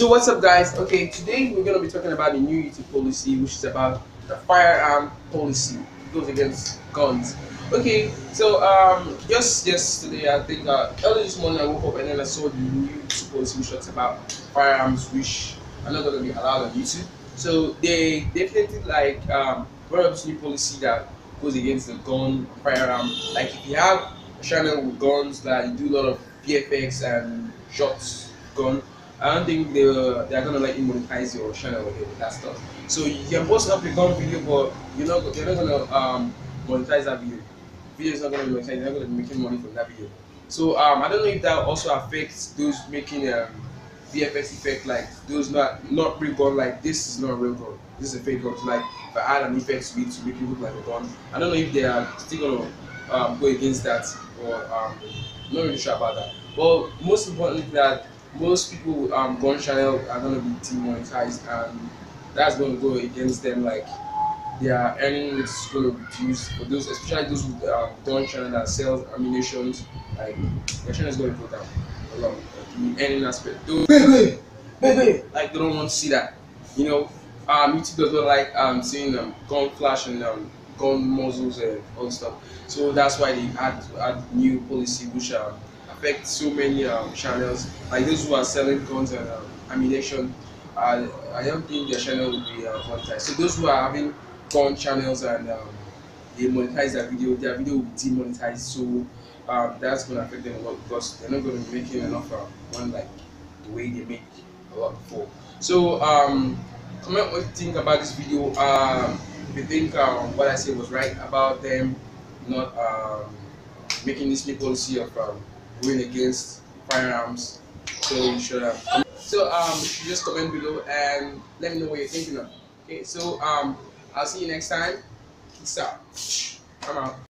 So what's up, guys? Okay, today we're gonna be talking about the new YouTube policy, which is about the firearm policy. It goes against guns. Okay, so just yesterday, I think early this morning I woke up and then I saw the new YouTube policy, which talks about firearms, which are not gonna be allowed on YouTube. So they definitely brought up this new policy that goes against the gun firearm. Like if you have a channel with guns that you do a lot of VFX and shots gun, I don't think they're gonna let you monetize your channel with that stuff. So you can post up a gun video, but they're not gonna monetize that video. Video is not gonna be monetized. They're not gonna be making money from that video. So I don't know if that also affects those making VFX effect, like those not real gun. Like this is not a real gun. This is a fake gun. So like if I add an effect to it to make it look like a gun, I don't know if they are still gonna go against that, or I'm not really sure about that. But most importantly, that most people with gun channel are going to be demonetized, and that's going to go against them. Like their earnings is going to reduce for those, especially those with gun channel that sells ammunition. Like their channel is going to go down a lot. Like, the earning aspect, those, like they don't want to see that. YouTube does not like seeing gun flash and gun muzzles and all this stuff. So that's why they had to add new policy, which affect so many channels, like those who are selling guns and ammunition. I don't think their channel will be monetized. So those who are having gun channels and they monetize their video will be demonetized. So that's going to affect them a lot, because they're not going to be making enough money like the way they make a lot before. So comment what you think about this video. If you think what I said was right about them not making this new policy of going against firearms, so you should you should just comment below and let me know what you're thinking of. Okay, so I'll see you next time. Peace out. I'm out.